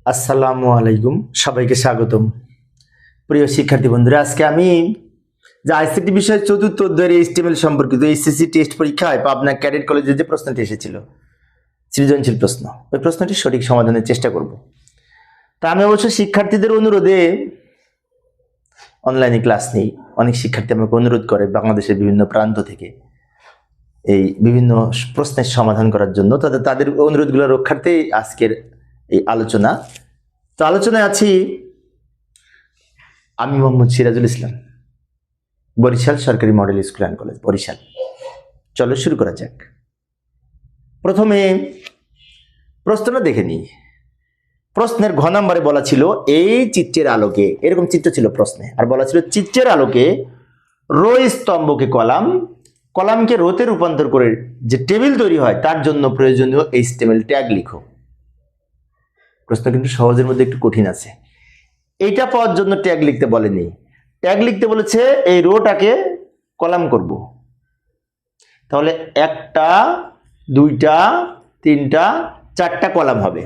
আসসালামু আলাইকুম, সবাইকে স্বাগতম। প্রিয় শিক্ষার্থী বন্ধুরা, আজকে আমি যে আইসিটি বিষয়ের চতুর্থ অধ্যায়ের এইচটিএমএল সম্পর্কিত এইচএসসি টেস্ট পরীক্ষায় পাবনা ক্যাডেট কলেজে যে প্রশ্নটি এসেছিল, সৃজনশীল প্রশ্ন, ওই প্রশ্নটি সঠিক সমাধানের চেষ্টা করব। তা আমি অবশ্য শিক্ষার্থীদের অনুরোধে অনলাইনে ক্লাস নেই। অনেক শিক্ষার্থী আমাকে অনুরোধ করে বাংলাদেশের বিভিন্ন প্রান্ত থেকে এই বিভিন্ন প্রশ্নের সমাধান করার জন্য। তাদের অনুরোধগুলো রক্ষার্থে আজকের এই আলোচনা। তো আলোচনায় আছি আমি, মোহাম্মদ সিরাজুল ইসলাম, বরিশাল সরকারি model school and college, Barishal. চলো শুরু করা যাক। প্রথমে প্রশ্নটা দেখে নিই। প্রশ্নের ঘ নম্বরে বলা ছিল এই চিত্রের আলোকে, এরকম চিত্র ছিল প্রশ্নে, আর বলা ছিল চিত্রের আলোকে রো স্তম্ভকে কলাম, কলামকে রোতে রূপান্তর করে যে টেবিল তৈরি হয় তার জন্য প্রয়োজনীয় এইচটিএমএল ট্যাগ লিখো। প্রশ্ন কিন্তু সহজের মধ্যে একটু কঠিন আছে। এইটা পাওয়ার জন্য ট্যাগ লিখতে বলেনি, ট্যাগ লিখতে বলেছে এই রোটাকে কলাম করব। তাহলে একটা, দুইটা, তিনটা, চারটা কলাম হবে।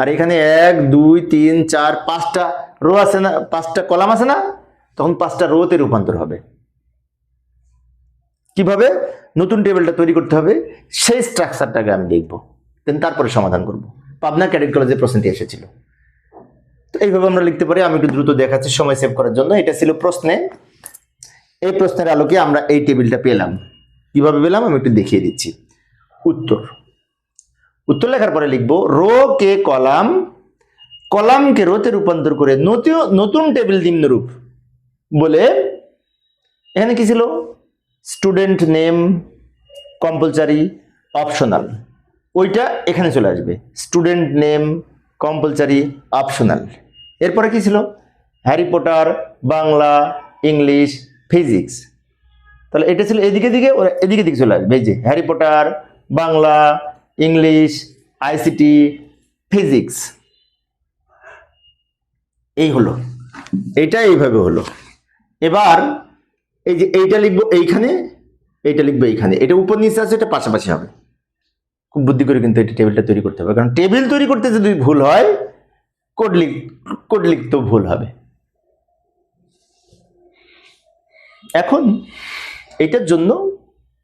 আর এখানে 1 2 3 4 5টা রো আছে না, 5টা কলাম আছে না, তখন 5টা রোতে রূপান্তর হবে। কিভাবে নতুন টেবিলটা তৈরি করতে হবে সেই স্ট্রাকচারটাকে আমি দেখব, দেন তারপরে সমাধান করব। পাবনা ক্যাডেট কলেজে প্রশ্নটি এসেছিল। তো এইভাবে আমরা লিখতে পারি। আমি একটু দ্রুত দেখাচ্ছি সময় সেভ করার জন্য। এটা ছিল প্রশ্নে। এই প্রশ্নের আলোকে আমরা এই টেবিলটা পেলাম। কিভাবে পেলাম আমি একটু দেখিয়ে দিচ্ছি। উত্তর লেখার পরে লিখবো রো কে কলাম, কলামকে রোতে রূপান্তর করে নতুন টেবিল নিম্নরূপ বলে। এখানে কি ছিল? স্টুডেন্ট নেম কম্পালসারি, অপশনাল, ওইটা এখানে চলে আসবে। Student name compulsory, optional. এরপরে কি ছিল? Harry Potter, Bangla, English, physics. তাহলে এটা ছিল এদিকে দিকে, ওরা এদিকে দিকে চলে আসবে। এই যে Harry Potter, Bangla, English, ICT, physics, এই হলো। এইটা এইভাবে হলো। এবার এই যে এইটা লিখবো এইখানে, এইটা লিখবো এইখানে, এটা উপর নিচে আছে, এটা পাশাপাশি হবে। খুব বুদ্ধি করে কিন্তু এটা টেবিলটা তৈরি করতে হবে, কারণ টেবিল তৈরি করতে যদি ভুল হয় কোড লিখতেও ভুল হবে। এখন এইটার জন্য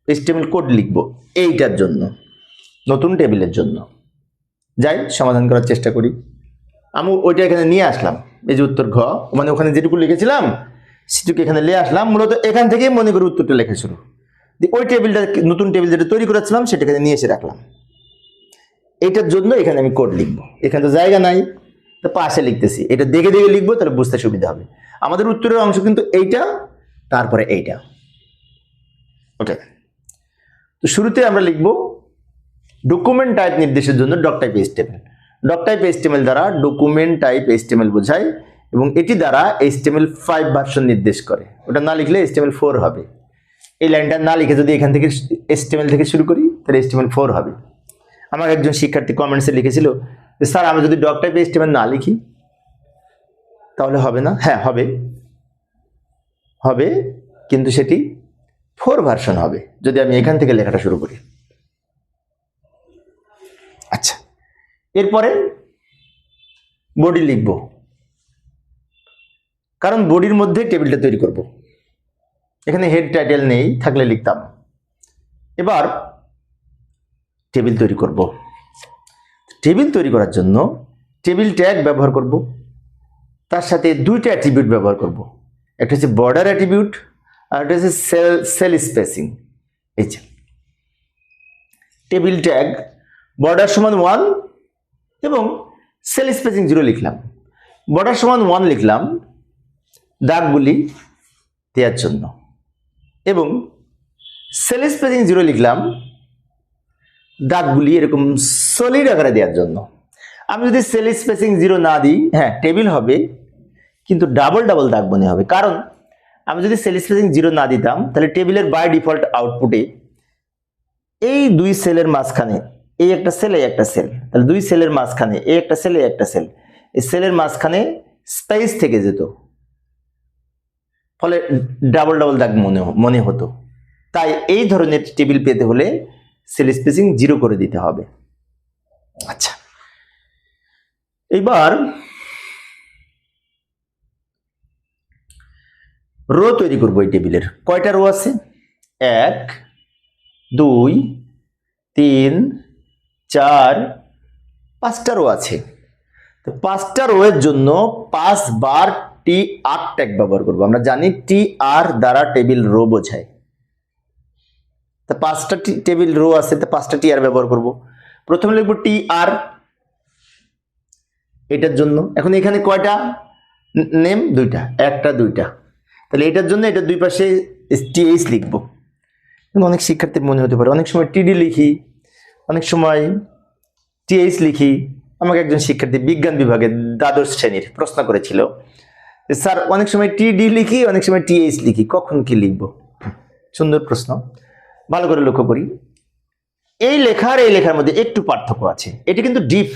এইচটিএমএল কোড লিখবো, এইটার জন্য, নতুন টেবিলের জন্য। যাই সমাধান করার চেষ্টা করি। আমি ওইটা এখানে নিয়ে আসলাম। এই যে উত্তর ঘ, মানে ওখানে যেটুকু লিখেছিলাম সেটুকু এখানে নিয়ে আসলাম। মূলত এখান থেকেই মনে করে উত্তরটা লেখা শুরু। ওই টেবিলটা, নতুন টেবিল যেটা তৈরি করেছিলাম সেটা এখানে নিয়ে এসে রাখলাম। এইটার জন্য এখানে আমি কোড লিখবো। এখানে তো জায়গা নাই, তো পাশে লিখতেছি। এটা দেখে দেখে লিখবো, তাহলে বুঝতে সুবিধা হবে। আমাদের উত্তরের অংশ কিন্তু এইটা, তারপরে এইটা। ওকে, তো শুরুতে আমরা লিখবো ডকুমেন্ট টাইপ নির্দেশের জন্য doc type HTML. Doc type HTML দ্বারা ডকুমেন্ট টাইপ এইচটিএমএল বোঝায়, এবং এটি দ্বারা এইচটিএমএল 5 ভার্সন নির্দেশ করে। ওটা না লিখলে এইচটিএমএল 4 হবে। এই লাইনটা না লিখে যদি এখান থেকে এইচটিএমএল থেকে শুরু করি তাহলে এইচটিএমএল 4 হবে। আমার একজন শিক্ষার্থী কমেন্টসে লিখেছিল যে স্যার, আমি যদি ডক টাইপ এইচটিএমএল না লিখি তাহলে হবে না। হ্যাঁ হবে, হবে, কিন্তু সেটি 4 ভার্সন হবে যদি আমি এখান থেকে লেখাটা শুরু করি। আচ্ছা, এরপরে বডি লিখব, কারণ বডির মধ্যে টেবিলটা তৈরি করব। এখানে হেড টাইটেল নেই, থাকলে লিখতাম। এবার টেবিল তৈরি করব। টেবিল তৈরি করার জন্য টেবিল ট্যাগ ব্যবহার করব, তার সাথে দুইটা অ্যাট্রিবিউট ব্যবহার করব। একটা হচ্ছে বর্ডার অ্যাট্রিবিউট, আর একটা হচ্ছে সেল স্পেসিং। এই যে টেবিল ট্যাগ বর্ডার সমান 1 এবং সেল স্পেসিং 0 লিখলাম। বর্ডার সমান 1 লিখলাম দাগগুলি দেওয়ার জন্য, এবং সেল স্পেসিং 0 লিখলাম দাগগুলি এরকম সলিড আকারে দেওয়ার জন্য। আমি যদি সেল স্পেসিং 0 না দিই, হ্যাঁ টেবিল হবে, কিন্তু ডাবল ডাবল দাগ মনে হবে। কারণ আমি যদি সেল স্পেসিং 0 না দিতাম তাহলে টেবিলের বাই ডিফল্ট আউটপুটে এই দুই সেলের মাঝখানে, এই একটা সেল, এই একটা সেল, তাহলে দুই সেলের মাঝখানে এই একটা সেল, এই একটা সেল, এই সেলের মাঝখানে স্পেস থেকে যেত, ফলে ডাবল ডাবল দাগ মনে হতো। তাই এই ধরনের টেবিল পেতে হলে সেল স্পেসিং 0 করে দিতে হবে। আচ্ছা, এইবার রো তৈরি করবো এই টেবিলের। কয়টা রো আছে? 1 2 3 4 5টা রো আছে। তো 5টা রো এর জন্য 5 বার টি আর ট্যাগ ব্যবহার করবো। আমরা জানি টি আর দ্বারা টেবিল রো বোঝায়। তো 5টা টেবিল রো আছে, তো 5টা টি আর ব্যবহার করব। প্রথমে লিখবো টি আর এটার জন্য। এখন এখানে কয়টা নেম? 2টা, 1টা 2টা। তাহলে এটার জন্য এটা দুই পাশে টিএইচ লিখবো। অনেক শিক্ষার্থীর মনে হতে পারে অনেক সময় টিডি লিখি, অনেক সময় টিএইচ লিখি। আমাকে একজন শিক্ষার্থী বিজ্ঞান বিভাগের দ্বাদশ শ্রেণীর প্রশ্ন করেছিল, স্যার অনেক সময় টিডি লিখি, অনেক সময় টিএইচ লিখি, কখন কি লিখবো? সুন্দর প্রশ্ন, ভালো করে লক্ষ্য করি। এই লেখার এই লেখার মধ্যে একটু পার্থক্য আছে। এটা কিন্তু ডিপ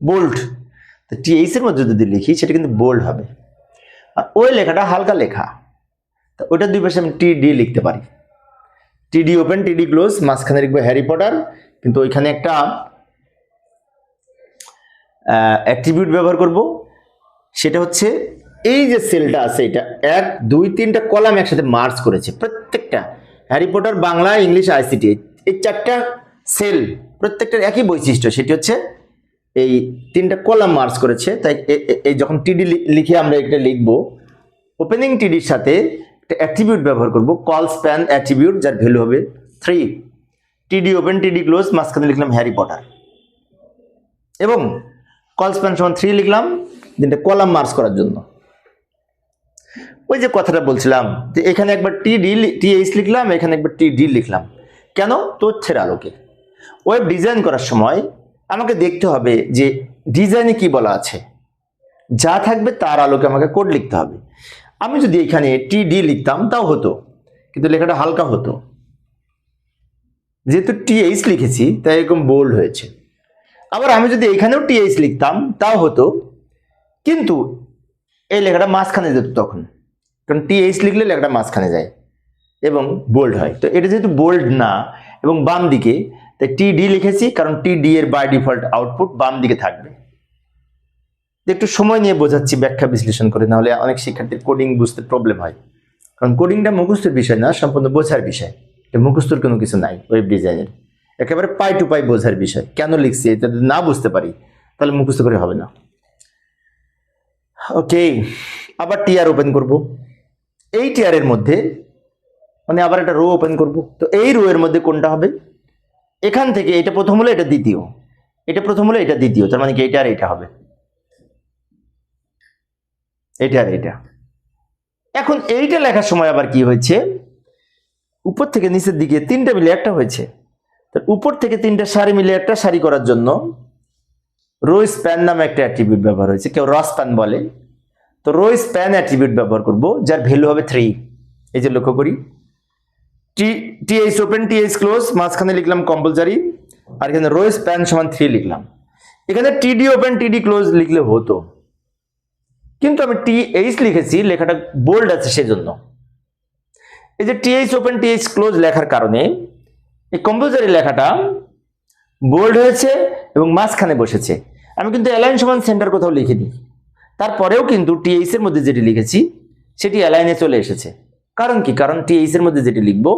বোল্ড, তো টিএইচ এর মধ্যে যদি লিখি সেটা কিন্তু বোল্ড হবে। আর ওই লেখাটা হালকা লেখা, তো ওইটার দুই পাশে আমি টিডি লিখতে পারি। টিডি ওপেন টিডি ক্লোজ, মাঝখানে লিখবো হ্যারি পটার। কিন্তু ওইখানে একটা অ্যাট্রিবিউট ব্যবহার করব, সেটা হচ্ছে এই যে সেলটা আছে এটা 1 2 3টা কলাম একসাথে মার্জ করেছে। প্রত্যেকটা Harry Potter Bangla English ICT এই 4টা সেল প্রত্যেকটার একই বৈশিষ্ট্য, সেটি হচ্ছে এই 3টা কলাম মার্জ করেছে। তাই এই যখন টিডি লিখে আমরা এটা লিখবো, ওপেনিং টিডির সাথে একটা অ্যাট্রিবিউট ব্যবহার করব, কল স্প্যান অ্যাট্রিবিউট, যার ভ্যালু হবে 3। টিডি ওপেন টিডি ক্লোজ, মাঝখানে লিখলাম হ্যারি পটার এবং কল স্প্যান সমান 3 লিখলাম, যেটা কলাম মার্জ করার জন্য। ওই যে কথাটা বলছিলাম যে এখানে একবার টিএইচ লিখলাম, এখানে একবার টিডি লিখলাম। কেন? তথ্যের আলোকে। ওয়েব ডিজাইন করার সময় আমাকে দেখতে হবে যে ডিজাইনে কি বলা আছে, যা থাকবে তার আলোকে আমাকে কোড লিখতে হবে। আমি যদি এখানে টিডি লিখতাম তাও হতো, কিন্তু লেখাটা হালকা হতো। যেহেতু টিএইচ লিখেছি তাই এরকম বোল্ড হয়েছে। আবার আমি যদি এখানেও টিএইচ লিখতাম তাও হতো, কিন্তু এই লেখাটা মাঝখানে যেত তখন, কারণ টিএইচ লিখলে লেখাটা মাঝখানে যায় এবং বোল্ড হয়। তো এটা যেহেতু বোল্ড না এবং বাম দিকে, তাই টিডি লিখেছি, কারণ টিডি এর বাই ডিফল্ট আউটপুট বাম দিকে থাকবে। একটু সময় নিয়ে বোঝাচ্ছি ব্যাখ্যা বিশ্লেষণ করে, নাহলে অনেক শিক্ষার্থীর কোডিং বুঝতে প্রবলেম হয়। কারণ কোডিংটা মুখস্থের বিষয় না, সম্পূর্ণ বোঝার বিষয়। মুখস্থর কোনো কিছু নাই ওয়েব ডিজাইনের, একেবারে পাই টু পাই বোঝার বিষয়। কেন লিখছি এটা যদি না বুঝতে পারি তাহলে মুখস্থ করে হবে না। ওকে, আবার টিআর ওপেন করব। এই টিআর এর মধ্যে মানে আবার একটা রো ওপেন করব। তো এই রো এর মধ্যে কোনটা হবে? এখান থেকে এটা প্রথম হলে এটা দ্বিতীয়, এটা প্রথম হলে এটা দ্বিতীয়, তার মানে কি এটা আর এটা হবে, এটা আর এটা। এখন এইটা লেখার সময় আবার কি হয়েছে, উপর থেকে নিচের দিকে 3টা মিলে একটা হয়েছে। তো উপর থেকে 3টা সারি মিলে একটা সারি করার জন্য রো স্প্যান নামে একটা অ্যাট্রিবিউট ব্যবহার হয়েছে, কেউ র স্প্যান বলে। তো রো স্প্যান অ্যাট্রিবিউট ব্যবহার করব, যার ভ্যালু হবে 3। এই যে লক্ষ্য করি, টিএইচ ওপেন টিএইচ ক্লোজ, মাঝখানে লিখলাম কম্পালসারি, আর এখানে রো স্প্যান সমান 3 লিখলাম। এখানে টিডি ওপেন টিডি ক্লোজ লিখলে হতো, কিন্তু আমি টিএইচ লিখেছি, লেখাটা বোল্ড আছে সেজন্য। এই যে টিএইচ ওপেন টিএইচ ক্লোজ লেখার কারণে এই কম্পালসারি লেখাটা বোল্ড হয়েছে এবং মাঝখানে বসেছে। আমি কিন্তু অ্যালাইন সমান সেন্টার কোথাও লিখে দিই, তারপরেও কিন্তু টিএইচ এর মধ্যে যেটি লিখেছি সেটি অ্যালাইনে চলে এসেছে। কারণ কি? কারণ টিএইচ এর মধ্যে যেটি লিখবো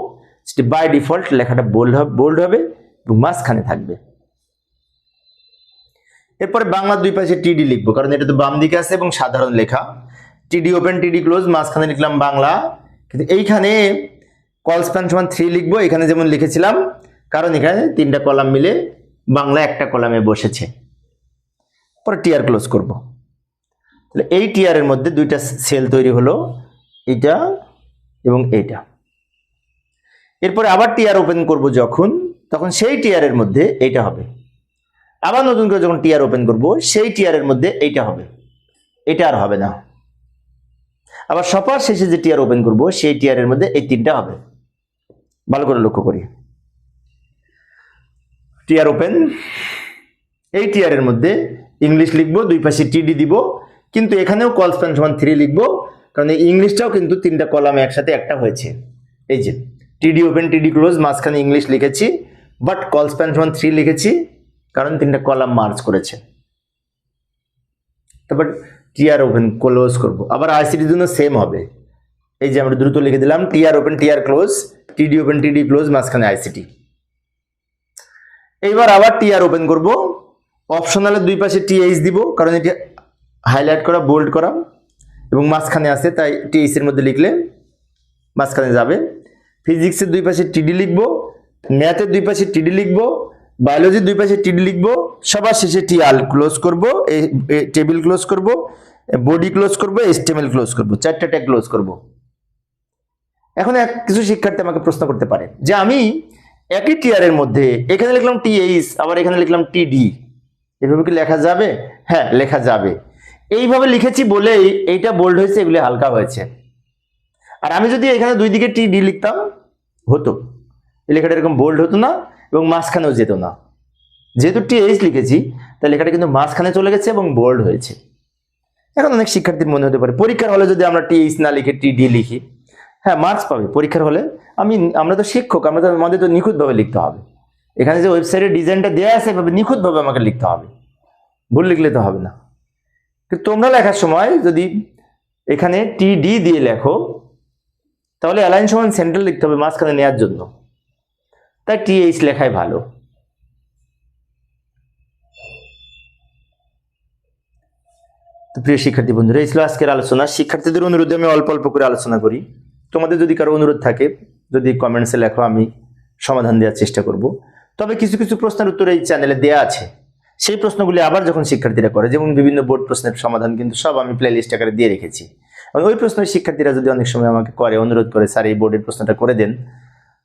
সেটি বাই ডিফল্ট লেখাটা বোল্ড হবে এবং মাঝখানে থাকবে। এরপরে বাংলা দুই পাশে টিডি লিখবো, কারণ এটা তো বাম দিকে আছে এবং সাধারণ লেখা। টিডি ওপেন টিডি ক্লোজ, মাঝখানে লিখলাম বাংলা, কিন্তু এইখানে কল স্প্যান সমান 3 লিখবো, এখানে যেমন লিখেছিলাম, কারণ এখানে 3টা কলাম মিলে বাংলা একটা কলামে বসেছে। পরে টিআর ক্লোজ করব। তাহলে এই টিআর এর মধ্যে 2টা সেল তৈরি হলো, এটা এবং এইটা। এরপরে আবার টিআর ওপেন করব যখন, তখন সেই টিআর এর মধ্যে এইটা হবে। আবার নতুন করে যখন টিআর ওপেন করব সেই টিআর এর মধ্যে এইটা হবে, এটা আর হবে না। আবার সবার শেষে যে টিআর ওপেন করব সেই টিআর এর মধ্যে এই 3টা হবে। ভালো করে লক্ষ্য করি, টিআর ওপেন, এই টিআর এর মধ্যে ইংলিশ লিখবো, দুই পাশে টিডি দিব, কিন্তু এখানেও কল স্প্যান সমান 3 লিখবো, কারণ এই ইংলিশটাও কিন্তু 3টা কলামে একসাথে একটা হয়েছে। এই যে টিডি ওপেন টিডি ক্লোজ, মাঝখানে ইংলিশ লিখেছি, বাট কল স্প্যান সমান 3 লিখেছি, কারণ 3টা কলাম মার্জ করেছে। তারপর টিআর ওপেন ক্লোজ করব, আবার আইসিটির জন্য সেম হবে। এই যে আমরা দ্রুত লিখে দিলাম TR open TR close, TD open TD close, মাঝখানে আইসিটি। এইবার আবার টিআর ওপেন করব, অপশনালের দুই পাশে টিএইচ দিব, কারণ এটি হাইলাইট করা বোল্ড করা এবং মাঝখানে আছে, তাই টিএইচ এর মধ্যে লিখলে মাঝখানে যাবে। ফিজিক্সের দুই পাশে টিডি লিখব, ম্যাথের দুই পাশে টিডি লিখব, বায়োলজির দুই পাশে টিডি লিখব, সবার শেষে টিআর ক্লোজ করব, এই টেবিল ক্লোজ করব, বডি ক্লোজ করব, এসটিএমএল ক্লোজ করব, 4টা ট্যাগ ক্লোজ করব। এখন কিছু শিক্ষার্থী আমাকে প্রশ্ন করতে পারে যে আমি একই টিআর এর মধ্যে এখানে লিখলাম টিএইচ, আবার এখানে লিখলাম টিডি, এভাবে কি লেখা যাবে? হ্যাঁ, লেখা যাবে। এইভাবে লিখেছি বলেই এইটা বোল্ড হয়েছে, এগুলি হালকা হয়েছে। আর আমি যদি এখানে দুই দিকে টিডি লিখতাম হতো, এই লেখাটা এরকম বোল্ড হতো না এবং মাঝখানেও যেত না। যেহেতু টিএইচ লিখেছি তাই লেখাটা কিন্তু মাঝখানে চলে গেছে এবং বোল্ড হয়েছে। এখন অনেক শিক্ষার্থীর মনে হতে পারে পরীক্ষার হলে যদি আমরা টিএইচ না লিখে টিডি লিখি, হ্যাঁ মার্কস পাবে পরীক্ষার হলে। আমরা তো শিক্ষক, আমাদের তো নিখুঁতভাবে লিখতে হবে। এখানে যে ওয়েবসাইটের ডিজাইনটা দেওয়া আছে এভাবে নিখুঁতভাবে আমাকে লিখতে হবে, ভুল লিখলে তো হবে না। কিন্তু তোমরা লেখার সময় যদি এখানে টিডি দিয়ে লেখো তাহলে অ্যালাইন সমান সেন্টার লিখতে হবে মাঝখানে নেওয়ার জন্য, তাই টিএইচ লেখাই ভালো। তো প্রিয় শিক্ষার্থী বন্ধুরা, এই ছিল আজকের আলোচনা। শিক্ষার্থীদের অনুরোধে আমি অল্প অল্প করে আলোচনা করি। তোমাদের যদি কারো অনুরোধ থাকে যদি কমেন্টসে লেখো, আমি সমাধান দেওয়ার চেষ্টা করব। তবে কিছু কিছু প্রশ্নের উত্তর এই চ্যানেলে দেওয়া আছে, সেই প্রশ্নগুলি আবার যখন শিক্ষার্থীরা করে, যেমন বিভিন্ন বোর্ড প্রশ্নের সমাধান কিন্তু সব আমি প্লেলিস্ট আকারে দিয়ে রেখেছি। ওই প্রশ্নের শিক্ষার্থীরা যদি অনেক সময় আমাকে করে, অনুরোধ করে স্যার এই বোর্ডের প্রশ্নটা করে দেন,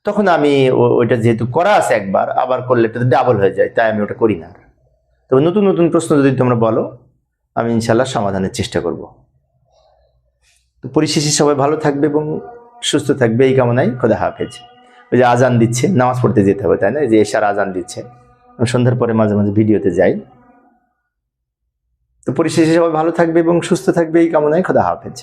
তখন আমি ওইটা যেহেতু করা আছে একবার, আবার করলে এটা ডাবল হয়ে যায়, তাই আমি ওটা করি না। তবে নতুন নতুন প্রশ্ন যদি তোমরা বলো আমি ইনশাল্লাহ সমাধানের চেষ্টা করব। তো পরিশেষে সবাই ভালো থাকবে এবং সুস্থ থাকবে এই কামনায়। খোদা হাফেজ। ওই যে আজান দিচ্ছে, নামাজ পড়তে যেতে হবে, তাই না? যে এশার আজান দিচ্ছে, সন্ধ্যার পরে মাঝে মাঝে ভিডিওতে যাই। তো পরিশেষে সবাই ভালো থাকবে এবং সুস্থ থাকবে এই কামনায়। খোদা হাফেজ।